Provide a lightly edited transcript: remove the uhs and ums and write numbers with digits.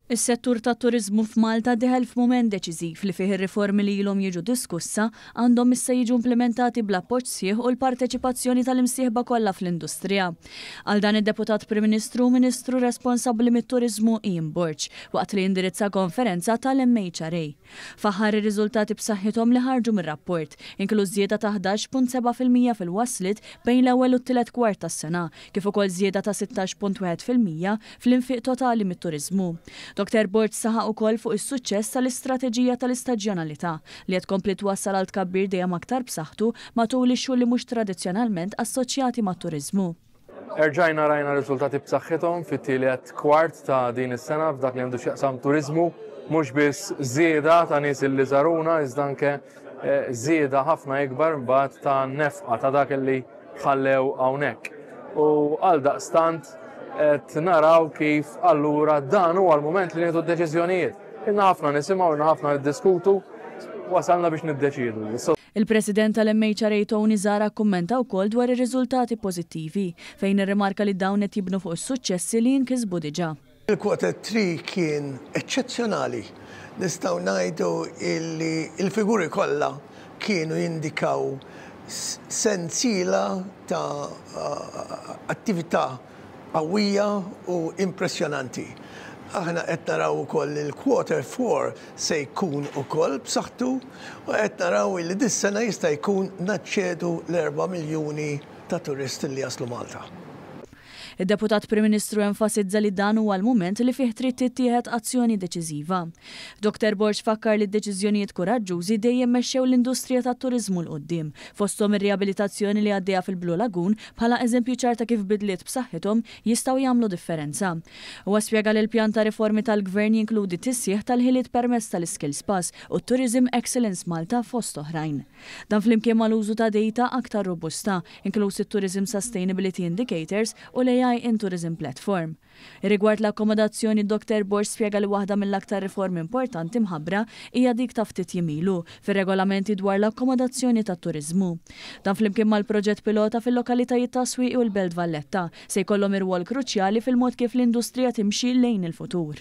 Is-settur tat-turiżmu f'Malta deħel f'mument deċiżiv li fih ir-riformi li ilhom jiġu diskussa għandhom issa jiġu implementati bl-appoġġ sħiħ u l-parteċipazzjoni tal-imsieħba kollha fl-industrija. Għal dan id-Deputat Prim Ministru Ministru responsabbli mit-turiżmu Ian Burch waqt li indirizza konferenza tal-MHRA. Faħħar ir-riżultati b'saħħithom li ħarġu mir-rapport, inkluż żieda ta' 11.7% fil-waslit bejn l-ewwel u t-tielet kwart tas-sena, kif ukoll żieda ta' 16.1% fl-infiq totali mit-turiżmu. Dr. Burch saħaq ukoll fuq is-suċċess tal-istrateġija tal-istaġjonalità li qed tkompli twassal għal tkabbir dejjem aktar b'saħħtu matul ix-xhur li mhux tradizzjonalment assoċjati mat-turiżmu. Erġajna rajna riżultati b'saħħithom fit-tielet kwart ta' din is-sena f'dak li għandu x'jaqsam turiżmu, mhux biss żieda ta' nies li żaruna iżda anke żieda ħafna ikbar mbagħad ta' nefqa ta' dak li ħallew hawnhekk. U għal daqstant qed naraw kif allura dan huwa l-mument li nieħdu d-deċiżjonijiet. Inna ħafna nisimgħu, inna ħafna niddiskutu, wasalna biex niddeċiedu. Il-President tal-MHRA Tony Zara kummenta wkoll dwar ir-riżultati pożittivi fejn irrimarka li dawn qed jibnu fuq is-suċċessi li jinkisbu diġà. Il-Quarter 3 kien eċċezzjonali. Nistgħu ngħidu li l-figuri kollha kienu jindikaw sensiela ta' attività qawwija u impressjonanti. Aħna qed naraw ukoll il-Quarter 4 se jkun ukoll b'saħħtu u qed naraw li dis-sena jista' jkun naċċedu l-4 miljuni ta' turisti li jaslu Malta. Id-Deputat Prim Ministru enfasizza li dan huwa l-mument li fih trid tittieħed azzjoni deċiżiva. Dr. Burch fakkar li d-deċiżjonijiet kuraġġużi dejjem mexxew l-industrija tat-turiżmu l qudiem, fosthom ir-riabilitazzjoni li għaddejja fil-Blue Lagoon bħala eżempju ċarta kif bidliet b'saħħithom jistgħu jagħmlu differenza. Huwa spjega li l-pjan ta' riformi tal-Gvern jinkludi tissieħ tal-ħiliet permezz tal-Skills Pass u Tourism Excellence Malta fost oħrajn. Dan flimkien mal-użu ta' data aktar robusta, inkluż it-Tourism Sustainability Indicators u l-AI in Tourism Platform. Rigward l-akkomodazzjoni, Dr. Burch spjega li waħda mill-aktar riformi importanti mħabbra hija dik ta' ftit jimilu fir-regolamenti dwar l-akkomodazzjoni tat-turiżmu. Dan flimkien mal-proġett pilota fil-lokalitajiet ta' Swieq u l-Belt Valletta se jkollhom ir-rwol kruċjali fil-mod kif l-industrija timxi lejn il-futur.